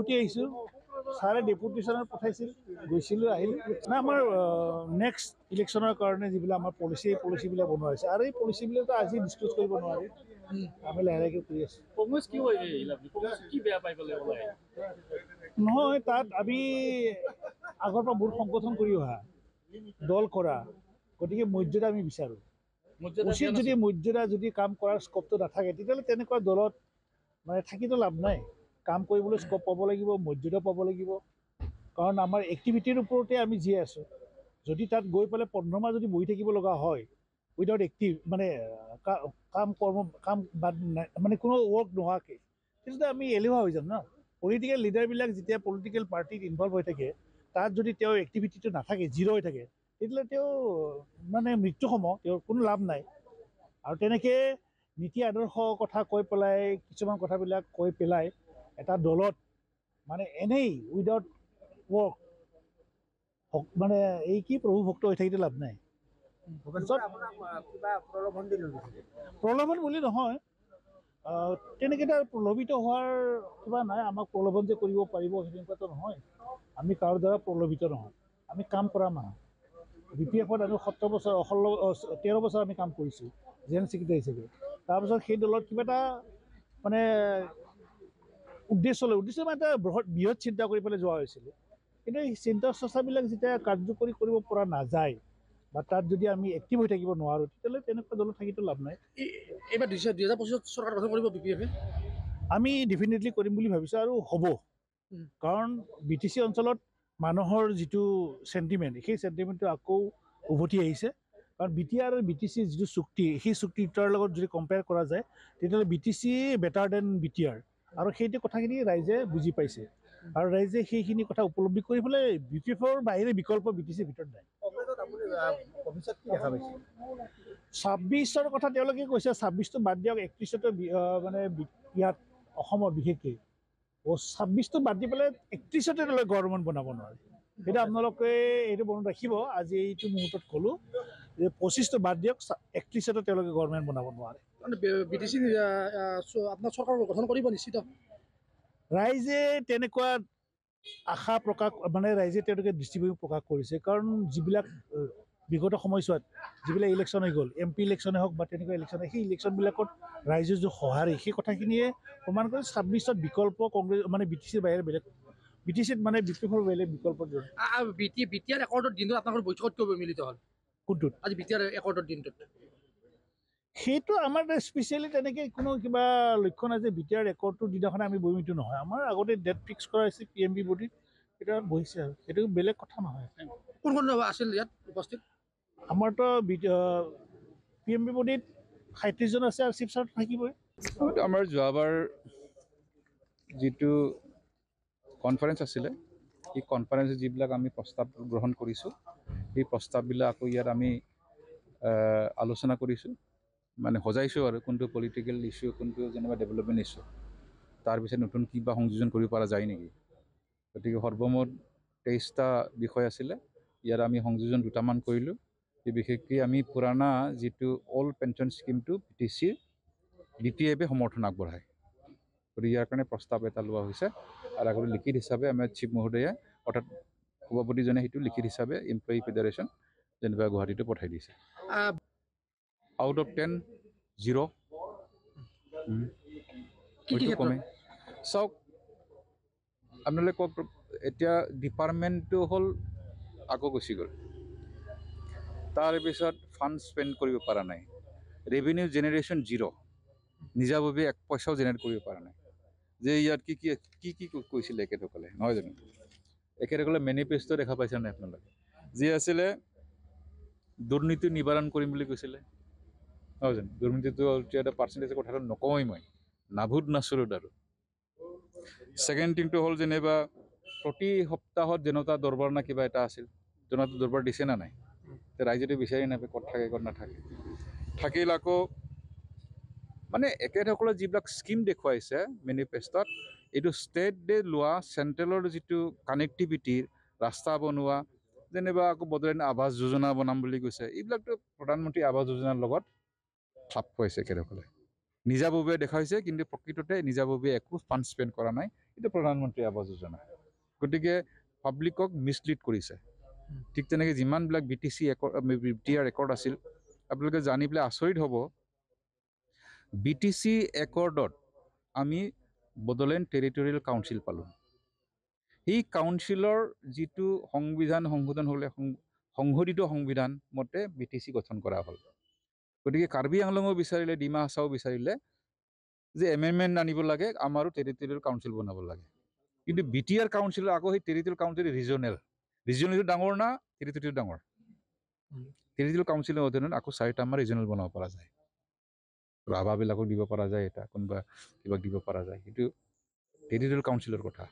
উভতি আহিছোঁ ছাৰে ডেপুটেশ্যনত পঠাইছিল গৈছিলোঁ আহিলোঁ না আমাৰ নেক্সট ইলেকশ্যনৰ কাৰণে যিবিলাক আমাৰ পলিচিবিলাক বনোৱা হৈছে আৰু এই পলিচিবিলাকতো আজি ডিছকাছ কৰিব নোৱাৰি আমি লাহে লাহেকৈ কৰি আছোঁ কংগ্ৰেছ কি হয় কংগ্ৰেছ কি বেয়া পাই পেলাই নহয় তাত আমি আগৰ পৰা বহুত সংগঠন কৰি অহা দল কৰা গতিকে মৰ্যাদা আমি বিচাৰোঁ উচিত যদি মৰ্যাদা যদি কাম কৰাৰ স্ক'পটো নাথাকে তেতিয়াহ'লে তেনেকুৱা দলত মানে থাকিতো লাভ নাই কাম কৰিবলৈ স্ক'প পাব লাগিব মৰ্যাদা পাব লাগিব কাৰণ আমাৰ এক্টিভিটিৰ ওপৰতে আমি জীয়াই আছোঁ যদি তাত গৈ পেলাই 15 মাহ যদি বহি থাকিব লগা হয় উইদাউট এক্টিভ মানে কাম বাদ নাই মানে কোনো ৱৰ্ক নোহোৱাকৈ তেতিয়া আমি এলেহুৱা হৈ যাম ন পলিটিকেল লিডাৰবিলাক যেতিয়া পলিটিকেল পাৰ্টিত ইনভলভ হৈ থাকে তাত যদি তেওঁ এক্টিভিটিটো নাথাকে জিৰ' হৈ থাকে তেতিয়াহ'লে তেওঁ মানে মৃত্যুসম তেওঁৰ কোনো লাভ নাই আৰু তেনেকৈ নীতি আদৰ্শ কথা কৈ পেলাই কিছুমান কথাবিলাক কৈ পেলাই এটা দলত মানে এনেই উইদাউট ৱৰ্ক মানে এই কি প্ৰভুভক্ত হৈ থাকিলে লাভ নাই প্ৰলোভন বুলি নহয় তেনেকৈ তাৰ প্ৰলোভিত হোৱাৰ কিবা নাই আমাক প্ৰলোভন যে কৰিব পাৰিব সেনেকুৱাতো নহয় আমি কাৰো দ্বাৰা প্ৰলোভিত নহয় আমি কাম কৰা মানুহ BPF-ত আমি 17 বছৰ 13 বছৰ আমি কাম কৰিছোঁ জেনেৰেল ছেক্ৰেটাৰী হিচাপে তাৰপিছত সেই দলত কিবা এটা মানে উদ্দেশ্য মানে এটা বৃহৎ চিন্তা কৰি পেলাই যোৱা হৈছিলে কিন্তু এই চিন্তা চৰ্চাবিলাক যেতিয়া কাৰ্যকৰী কৰিব পৰা নাযায় বা তাত যদি আমি এক্টিভ হৈ থাকিব নোৱাৰোঁ তেতিয়াহ'লে তেনেকুৱা দলত থাকিতো লাভ নাই এইবাৰ 2025 চৰকাৰ গঠন কৰিব BPF-এ আমি ডেফিনেটলি কৰিম বুলি ভাবিছোঁ আৰু হ'ব কাৰণ BTC অঞ্চলত মানুহৰ যিটো চেণ্টিমেণ্ট সেই চেণ্টিমেণ্টটো আকৌ উভতি আহিছে কাৰণ BTR আৰু BTC যিটো চুক্তি সেই চুক্তিটোৰ লগত যদি কম্পেয়াৰ কৰা যায় তেতিয়াহ'লে BTC বেটাৰ দেন BTR আৰু সেইটো কথাখিনি ৰাইজে বুজি পাইছে আৰু ৰাইজে সেইখিনি কথা উপলব্ধি কৰি পেলাই BPF-ৰ বাহিৰে বিকল্প BTC-ৰ ভিতৰত নাই 26ৰ কথা তেওঁলোকে কৈছে 26টো বাদ দিয়ক 31টো মানে ইয়াত অসমৰ বিশেষকৈ 26টো বাদ দি পেলাই 31তে তেওঁলোকে গভৰ্ণমেণ্ট বনাব নোৱাৰে সেইটো আপোনালোকে এইটো মনত ৰাখিব আজি এইটো মুহূৰ্তত ক'লোঁ যে 25টো বাদ দিয়ক 31তে তেওঁলোকে গভৰ্ণমেণ্ট বনাব নোৱাৰে BTC আপোনাৰ চৰকাৰ গঠন কৰিব নিশ্চিত ৰাইজে তেনেকুৱা আশা প্ৰকাশ মানে ৰাইজে তেওঁলোকে দৃষ্টিভংগী প্ৰকাশ কৰিছে কাৰণ যিবিলাক বিগত সময়ছোৱাত যিবিলাক ইলেকশ্যন হৈ গ'ল MP ইলেকশ্যনে হওক বা তেনেকুৱা ইলেকশ্যন সেই ইলেকশ্যনবিলাকত ৰাইজৰ যে সঁহাৰি সেই কথাখিনিয়ে প্ৰমাণ কৰে 26ত বিকল্প কংগ্ৰেছ মানে BTC-ৰ বাহিৰে বেলেগ BTC-ত মানে BPF-ৰ বেলেগ বিকল্প BTR একৰ্ডৰ দিনটোত আপোনালোকৰ বৈঠকত কৰিব মিলিত হ'ল কোনটোত আজি BTR একৰ্ডৰ দিনটোত সেইটো আমাৰ স্পেচিয়েলি তেনেকৈ কোনো কিবা লক্ষ্য নাই যে BTR একৰ্ডটোৰ দিনাখনে আমি বহিমটো নহয় আমাৰ আগতে ডেট ফিক্স কৰা হৈছে PMB বডিত এতিয়া বহিছে আৰু সেইটো বেলেগ কথা নহয় কোন কোন আছিল ইয়াত উপস্থিত আমাৰতো PMB বডিত 37 জন আছে আৰু চিফ ছাৰ থাকিবই আমাৰ যোৱাবাৰ যিটো কনফাৰেঞ্চ আছিলে এই কনফাৰেঞ্চত যিবিলাক আমি প্ৰস্তাৱ গ্ৰহণ কৰিছোঁ এই প্ৰস্তাৱবিলাক আকৌ ইয়াত আমি আলোচনা কৰিছোঁ মানে সজাইছোঁ আৰু কোনটো পলিটিকেল ইছ্যু কোনটো যেনিবা ডেভেলপমেণ্ট ইছ্যু তাৰপিছত নতুন কিবা সংযোজন কৰিব পৰা যায় নেকি গতিকে সৰ্বমুঠ 23টা বিষয় আছিলে ইয়াত আমি সংযোজন দুটামান কৰিলোঁ বিশেষকৈ আমি পুৰণা যিটো অল্ড পেঞ্চন স্কিমটো BPF-এ সমৰ্থন আগবঢ়ায় গতিকে ইয়াৰ কাৰণে প্ৰস্তাৱ এটা লোৱা হৈছে আৰু আগতে লিখিত হিচাপে আমাৰ চিফ মহোদয়ে অৰ্থাৎ সভাপতিজনে সেইটো লিখিত হিচাপে এমপ্লয়ী ফেডাৰেশ্যন যেনিবা গুৱাহাটীটো পঠাই দিছে আউট অফ 10 0 কমে চাওক আপোনালোকে কওক এতিয়া ডিপাৰ্টমেণ্টটো হ'ল আকৌ গুচি গ'ল তাৰপিছত ফাণ্ড স্পেণ্ড কৰিব পৰা নাই ৰেভিনিউ জেনেৰেশ্যন 0 নিজাভাৱে 1 পইচাও জেনেৰেট কৰিব পৰা নাই যে ইয়াত কি কৈছিলে এখেতসকলে নহয় জানো এখেতসকলে মেনিফেষ্টো দেখা পাইছে নাই আপোনালোকে যি আছিলে দুৰ্নীতি নিবাৰণ কৰিম বুলি কৈছিলে নহয় জানো দুৰ্নীতিটো এটা পাৰ্চেণ্টেজৰ কথাটো নকওঁৱেই মই নাভূত নাচৰুত আৰু ছেকেণ্ড থিংটো হ'ল যেনিবা প্ৰতি সপ্তাহত জনতা দৰবাৰ না কিবা এটা আছিল জনতা দৰবাৰ দিছে না নাই ৰাইজেতো বিচাৰি নাপায় ক'ত থাকে ক'ত নাথাকে থাকিল আকৌ মানে একেসকলে যিবিলাক স্কিম দেখুৱাইছে মেনিফেষ্টত এইটো ষ্টেটে লোৱা চেণ্ট্ৰেলৰ যিটো কানেক্টিভিটিৰ ৰাস্তা বনোৱা যেনিবা আকৌ বদলাই আৱাস যোজনা বনাম বুলি কৈছে এইবিলাকতো প্ৰধানমন্ত্ৰী আৱাস যোজনাৰ লগত খাপ খুৱাইছে একেসকলে নিজাভাৱে দেখাইছে কিন্তু প্ৰকৃততে নিজাভাৱে একো ফাণ্ড স্পেণ্ড কৰা নাই এটা প্ৰধানমন্ত্ৰী আৱাস যোজনা। গতিকে পাব্লিকক মিছলিড কৰিছে। ঠিক তেনেকৈ যিমানবিলাক BTR ৰেকৰ্ড আছিল, আপোনালোকে জানি পেলাই আচৰিত হ'ব, BTC একৰ্ডত আমি বড়োলেণ্ড টেৰিটৰিয়েল কাউন্সিল পালোঁ। সেই কাউন্সিলৰ যিটো সংবিধান সংশোধন হ'লে সংশোধিত সংবিধান মতে BTC গঠন কৰা হ'ল। গতিকে কাৰ্বি আংলঙো বিচাৰিলে, ডিমা হাছাও বিচাৰিলে যে এমেণ্ডমেণ্ট আনিব লাগে, আমাৰো টেৰিটৰিয়েল কাউন্সিল বনাব লাগে। কিন্তু BTR কাউন্সিলৰ আকৌ সেই টেৰিটৰিয়েল কাউন্সিল ৰিজনেলটো ডাঙৰ না, টেৰিটৰিটো ডাঙৰ। টেৰিটৰিয়েল কাউন্সিলৰ অধীনত আকৌ 4টা আমাৰ ৰিজনেল বনাব পৰা যায়। ৰাভাবিলাকক দিব পৰা যায়, এটা কোনোবা কিবাক দিব পৰা যায়। কিন্তু টেৰিটৰিয়েল কাউন্সিলৰ কথা।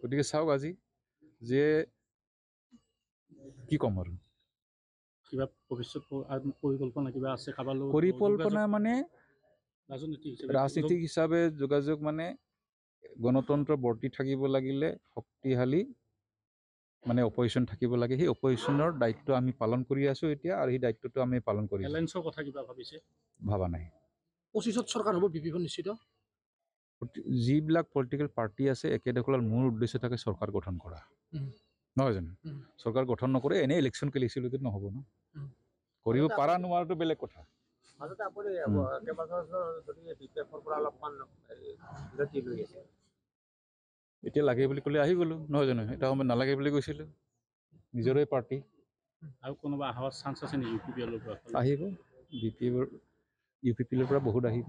গতিকে চাওক আজি যে কি ক'ম আৰু, কিবা ভৱিষ্যত পৰিকল্পনা কিবা আছে কাৰোবাৰ লগত? পৰিকল্পনা মানে ৰাজনীতিক হিচাপে যোগাযোগ মানে গণতন্ত্ৰ বৰ্তি থাকিব লাগিলে শক্তিশালী মানে অপজিশ্যন থাকিব লাগে। সেই অপজিশ্যনৰ দায়িত্ব আমি পালন কৰি আছোঁ এতিয়া, আৰু সেই দায়িত্বটো আমি পালন কৰি এলায়েন্সৰ কথা কিবা ভাবিছে? ভাবা নাই। 25ত চৰকাৰ হ'ব বিপিখন নিশ্চিত? যিবিলাক পলিটিকেল পাৰ্টি আছে একেদখলৰ মূল উদ্দেশ্য থাকে চৰকাৰ গঠন কৰা, নহয় জানো? চৰকাৰ গঠন নকৰে এনেই ইলেকশ্যন খেলিছিলোঁ নহ'ব ন। কৰিব পাৰা নোৱাৰাটো বেলেগ কথা। মাজতে আপুনি কেইবছৰ যদি BPF-ৰ পৰা অলপমান বিৰতি লৈ আছে, এতিয়া লাগে বুলি ক'লে আহি গ'লোঁ, নহয় জানো? এটা সময়ত নালাগে বুলি কৈছিলোঁ, নিজৰে পাৰ্টি। আৰু কোনোবা অহাৰ চান্স আছে নেকি UPPL-ৰ পৰা? আহিব UPPL-ৰ পৰা বহুত আহিব,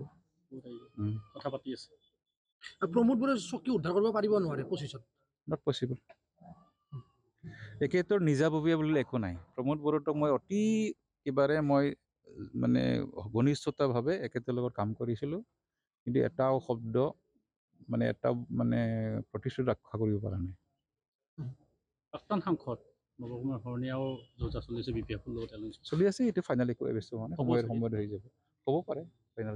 কথা পাতি আছে। প্ৰমোদ বড়োৱে চকী উদ্ধাৰ কৰিব পাৰিব নোৱাৰে 25ত? Not possible. একেতৰ নিজাববীয়া বুলিলে একো নাই। প্ৰমোদ বড়োক মই অতি মই মানে ঘনিষ্ঠতাভাৱে এখেতৰ লগত কাম কৰিছিলোঁ, কিন্তু এটাও শব্দ মানে এটা মানে প্ৰতিশ্ৰুতি ৰক্ষা কৰিব পৰা নাই। প্ৰাক্তন সাংসদ নৱকুমাৰ শৰণীয়াও যোজা চলিছে BPF-ৰ লগত এলায়েন্স চলি আছে, এইটো ফাইনেল একো ব্যস্ত হোৱা নাই, সময়ত হৈ যাব। হ'ব পাৰে ফাইনেল,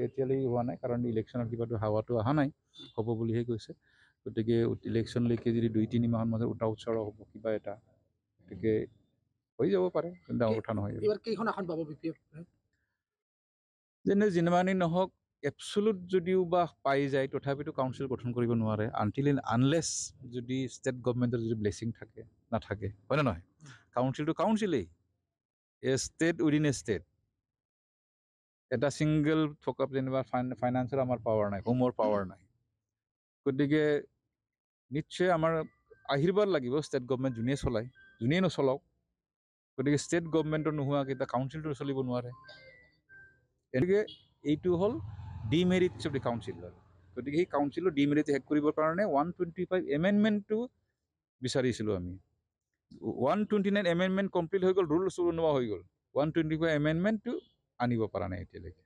এতিয়ালৈ হোৱা নাই কাৰণ ইলেকশ্যনৰ কিবাটো হাৱাটো অহা নাই, হ'ব বুলিহে কৈছে। গতিকে ইলেকশ্যনলৈকে যদি 2-3 মাহৰ মাজত উত্তৰ হ'ব কিবা এটা, গতিকে হৈ যাব পাৰে, ডাঙৰ কথা নহয়। এইবাৰ কেইখন আসন পাব BPF? যেনে যিমানেই নহওক এবচলুট যদিও বা পাই যায়, তথাপিতো কাউন্সিল গঠন কৰিব নোৱাৰে আনলেছ যদি ষ্টেট গভৰ্ণমেণ্টৰ যদি ব্লেছিং নাথাকে, হয় নে নহয়? কাউন্সিলটো কাউন্সিলেই, ষ্টেট উইদিন ষ্টেট। এটা ছিংগল থকা যেনিবা ফাইনেন্সৰ আমাৰ পাৱাৰ নাই, হোমৰ পাৱাৰ নাই। গতিকে নিশ্চয় আমাৰ আশীৰ্বাদ লাগিব ষ্টেট গভৰ্ণমেণ্ট যোনেই নচলাওক। গতিকে ষ্টেট গভৰ্ণমেণ্টৰ নোহোৱাকৈ এটা কাউন্সিলটো চলিব নোৱাৰে। এনেকৈ এইটো হ'ল ডিমেৰিটছ অফ দি কাউন্সিল। গতিকে সেই কাউন্সিলৰ ডিমেৰিট শেষ কৰিবৰ কাৰণে 125 এমেণ্ডমেণ্টটো বিচাৰিছিলোঁ আমি। 129 এমেণ্ডমেণ্ট কমপ্লিট হৈ গ'ল, ৰুলছ বনোৱা হৈ গ'ল, 125 এমেণ্ডমেণ্টটো আনিব পৰা নাই এতিয়ালৈকে।